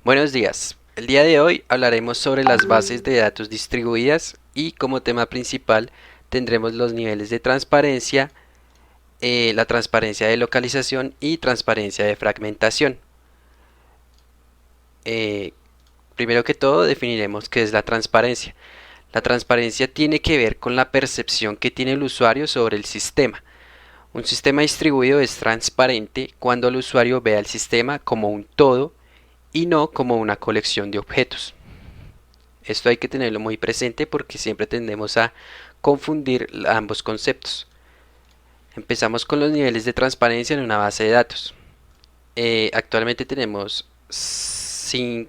Buenos días. El día de hoy hablaremos sobre las bases de datos distribuidas y como tema principal tendremos los niveles de transparencia, la transparencia de localización y transparencia de fragmentación. Eh, Primero que todo definiremos qué es la transparencia. La transparencia tiene que ver con la percepción que tiene el usuario sobre el sistema. Un sistema distribuido es transparente cuando el usuario ve al sistema como un todo y no como una colección de objetos. Esto hay que tenerlo muy presente porque siempre tendemos a confundir ambos conceptos. Empezamos con los niveles de transparencia en una base de datos. Actualmente tenemos 6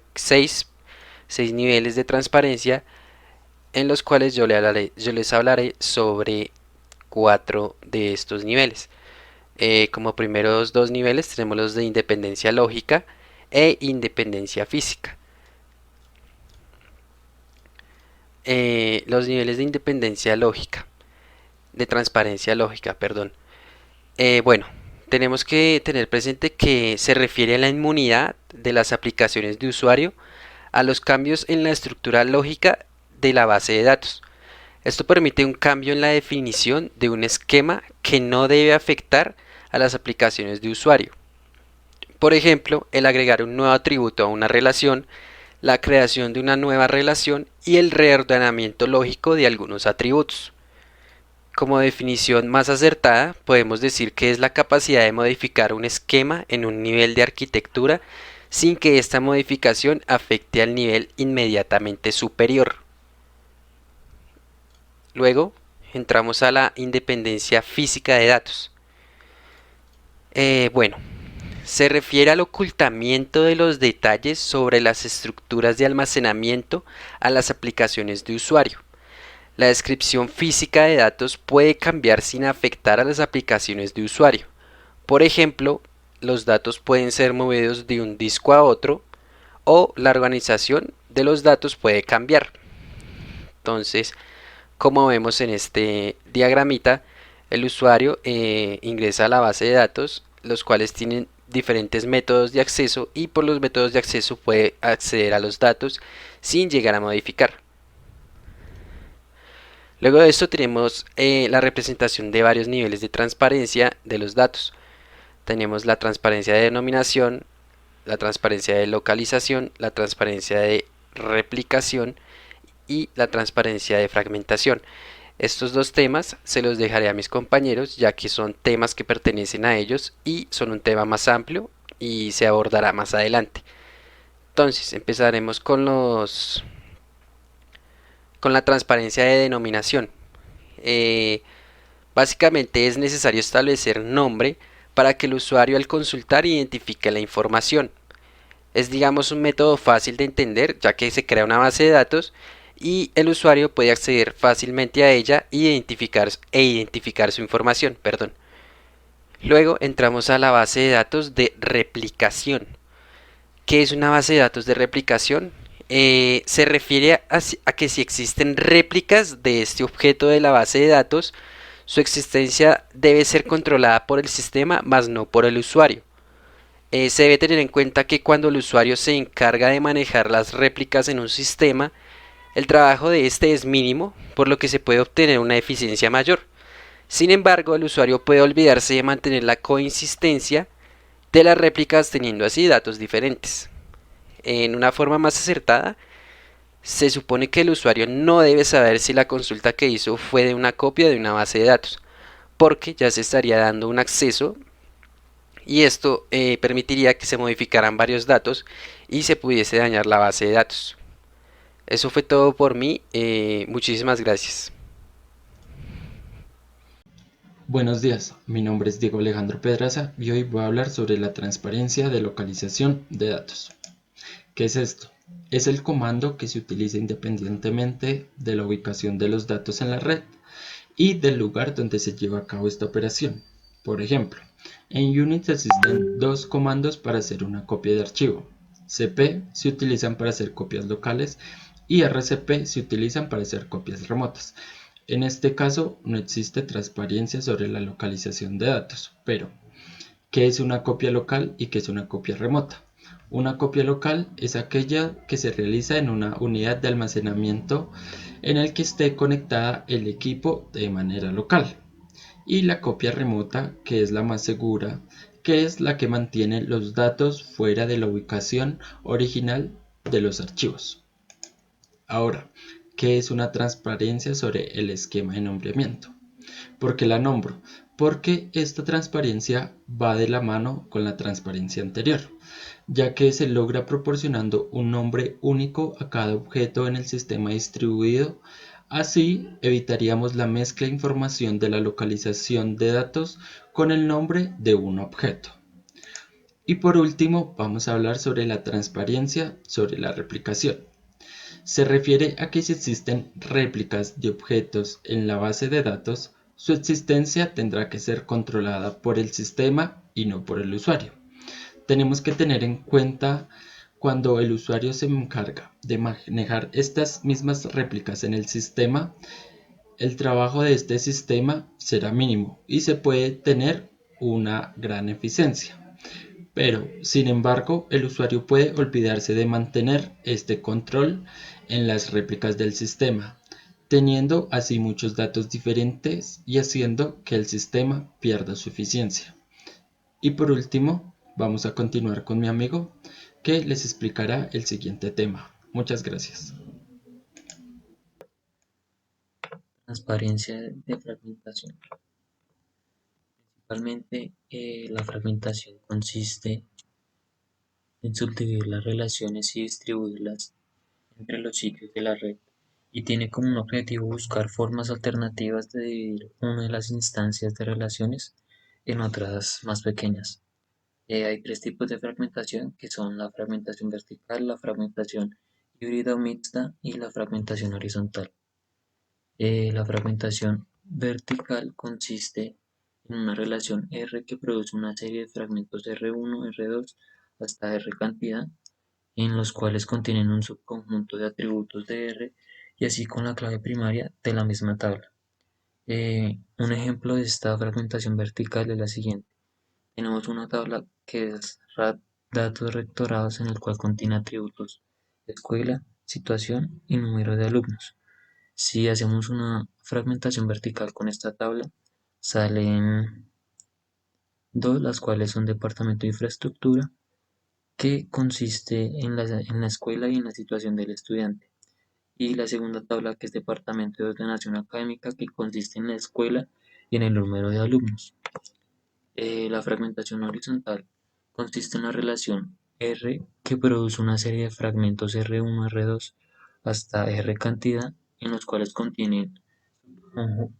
niveles de transparencia en los cuales yo les hablaré sobre 4 de estos niveles. Como primeros dos niveles tenemos los de independencia lógica e independencia física. Los niveles de independencia lógica, de transparencia lógica, perdón. Bueno, tenemos que tener presente que se refiere a la inmunidad de las aplicaciones de usuario a los cambios en la estructura lógica de la base de datos. Esto permite un cambio en la definición de un esquema que no debe afectar a las aplicaciones de usuario. Por ejemplo, el agregar un nuevo atributo a una relación, la creación de una nueva relación y el reordenamiento lógico de algunos atributos. Como definición más acertada, podemos decir que es la capacidad de modificar un esquema en un nivel de arquitectura sin que esta modificación afecte al nivel inmediatamente superior. Luego, entramos a la independencia física de datos. Bueno, se refiere al ocultamiento de los detalles sobre las estructuras de almacenamiento a las aplicaciones de usuario. La descripción física de datos puede cambiar sin afectar a las aplicaciones de usuario. Por ejemplo, los datos pueden ser movidos de un disco a otro o la organización de los datos puede cambiar. Entonces, como vemos en este diagramita, el usuario ingresa a la base de datos, los cuales tienen diferentes métodos de acceso y por los métodos de acceso puede acceder a los datos sin llegar a modificar. Luego de esto tenemos la representación de varios niveles de transparencia de los datos. Tenemos la transparencia de denominación, la transparencia de localización, la transparencia de replicación y la transparencia de fragmentación. Estos dos temas se los dejaré a mis compañeros ya que son temas que pertenecen a ellos y son un tema más amplio y se abordará más adelante. Entonces empezaremos con la transparencia de denominación. Eh, Básicamente es necesario establecer nombre para que el usuario al consultar identifique la información. Es digamos un método fácil de entender ya que se crea una base de datos y el usuario puede acceder fácilmente a ella e identificar su información. Perdón. Luego entramos a la base de datos de replicación. ¿Qué es una base de datos de replicación? Se refiere a que si existen réplicas de este objeto de la base de datos, su existencia debe ser controlada por el sistema, más no por el usuario. Se debe tener en cuenta que cuando el usuario se encarga de manejar las réplicas en un sistema, el trabajo de este es mínimo, por lo que se puede obtener una eficiencia mayor. Sin embargo, el usuario puede olvidarse de mantener la coexistencia de las réplicas teniendo así datos diferentes. En una forma más acertada, se supone que el usuario no debe saber si la consulta que hizo fue de una copia de una base de datos, porque ya se estaría dando un acceso y esto permitiría que se modificaran varios datos y se pudiese dañar la base de datos. Eso fue todo por mí, muchísimas gracias. Buenos días, mi nombre es Diego Alejandro Pedraza y hoy voy a hablar sobre la transparencia de localización de datos. ¿Qué es esto? Es el comando que se utiliza independientemente de la ubicación de los datos en la red y del lugar donde se lleva a cabo esta operación. Por ejemplo, en Unix existen dos comandos para hacer una copia de archivo. CP se utilizan para hacer copias locales y RCP se utilizan para hacer copias remotas. En este caso no existe transparencia sobre la localización de datos, pero ¿qué es una copia local y qué es una copia remota? Una copia local es aquella que se realiza en una unidad de almacenamiento en el que esté conectada el equipo de manera local. Y la copia remota, que es la más segura, que es la que mantiene los datos fuera de la ubicación original de los archivos. Ahora, ¿qué es una transparencia sobre el esquema de nombramiento? ¿Por qué la nombro? Porque esta transparencia va de la mano con la transparencia anterior, ya que se logra proporcionando un nombre único a cada objeto en el sistema distribuido. Así evitaríamos la mezcla de información de la localización de datos con el nombre de un objeto. Y por último, vamos a hablar sobre la transparencia sobre la replicación. Se refiere a que si existen réplicas de objetos en la base de datos, su existencia tendrá que ser controlada por el sistema y no por el usuario. Tenemos que tener en cuenta cuando el usuario se encarga de manejar estas mismas réplicas en el sistema, el trabajo de este sistema será mínimo y se puede tener una gran eficiencia. Pero, sin embargo, el usuario puede olvidarse de mantener este control en las réplicas del sistema, teniendo así muchos datos diferentes y haciendo que el sistema pierda su eficiencia. Y por último, vamos a continuar con mi amigo que les explicará el siguiente tema. Muchas gracias. Transparencia de fragmentación. Principalmente, la fragmentación consiste en subdividir las relaciones y distribuirlas entre los sitios de la red, y tiene como un objetivo buscar formas alternativas de dividir una de las instancias de relaciones en otras más pequeñas. Hay tres tipos de fragmentación, que son la fragmentación vertical, la fragmentación híbrida o mixta y la fragmentación horizontal. La fragmentación vertical consiste en una relación R que produce una serie de fragmentos R1, R2 hasta R cantidad, en los cuales contienen un subconjunto de atributos de R y así con la clave primaria de la misma tabla. Un ejemplo de esta fragmentación vertical es la siguiente. Tenemos una tabla que es datos rectorados, en el cual contiene atributos escuela, situación y número de alumnos. Si hacemos una fragmentación vertical con esta tabla, salen dos, las cuales son departamento de infraestructura, que consiste en la escuela y en la situación del estudiante. Y la segunda tabla, que es departamento de ordenación académica, que consiste en la escuela y en el número de alumnos. La fragmentación horizontal consiste en la relación R que produce una serie de fragmentos R1, R2 hasta R cantidad, en los cuales contienen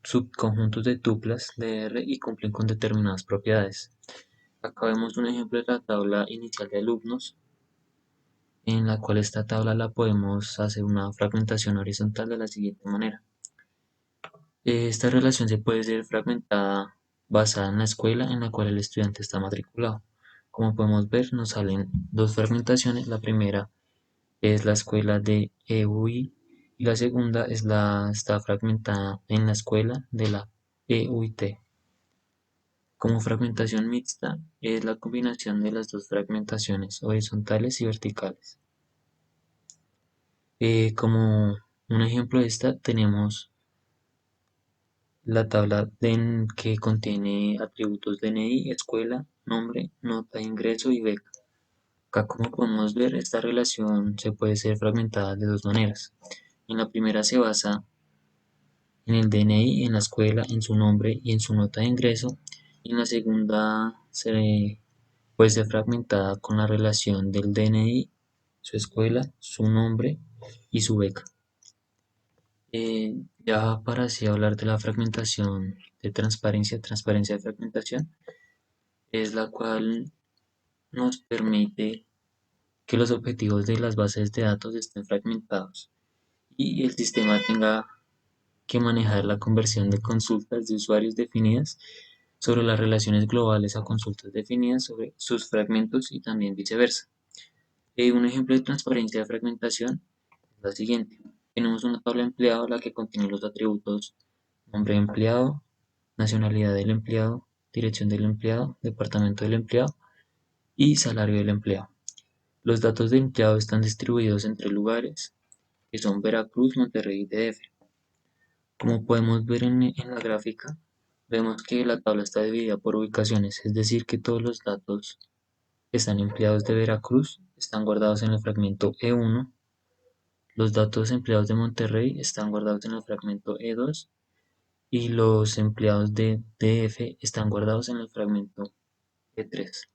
subconjuntos de tuplas de R y cumplen con determinadas propiedades. Acá vemos un ejemplo de la tabla inicial de alumnos, en la cual esta tabla la podemos hacer una fragmentación horizontal de la siguiente manera. Esta relación se puede ser fragmentada basada en la escuela en la cual el estudiante está matriculado. Como podemos ver, nos salen dos fragmentaciones. La primera es la escuela de EUI y la segunda está fragmentada en la escuela de la EUIT. Como fragmentación mixta es la combinación de las dos fragmentaciones horizontales y verticales. Como un ejemplo de esta tenemos la tabla que contiene atributos DNI, escuela, nombre, nota de ingreso y beca. Acá, como podemos ver, esta relación se puede ser fragmentada de dos maneras. En la primera se basa en el DNI, en la escuela, en su nombre y en su nota de ingreso. Y en la segunda puede ser fragmentada con la relación del DNI, su escuela, su nombre y su beca. Ya para así hablar de la fragmentación de transparencia de fragmentación, es la cual nos permite que los objetivos de las bases de datos estén fragmentados y el sistema tenga que manejar la conversión de consultas de usuarios definidas sobre las relaciones globales a consultas definidas sobre sus fragmentos y también viceversa. Un ejemplo de transparencia de fragmentación es la siguiente. Tenemos una tabla de empleado, la que contiene los atributos nombre de empleado, nacionalidad del empleado, dirección del empleado, departamento del empleado y salario del empleado. Los datos de empleado están distribuidos en 3 lugares, que son Veracruz, Monterrey y DF. Como podemos ver en la gráfica, vemos que la tabla está dividida por ubicaciones, es decir, que todos los datos que están empleados de Veracruz están guardados en el fragmento E1, los datos empleados de Monterrey están guardados en el fragmento E2 y los empleados de DF están guardados en el fragmento E3.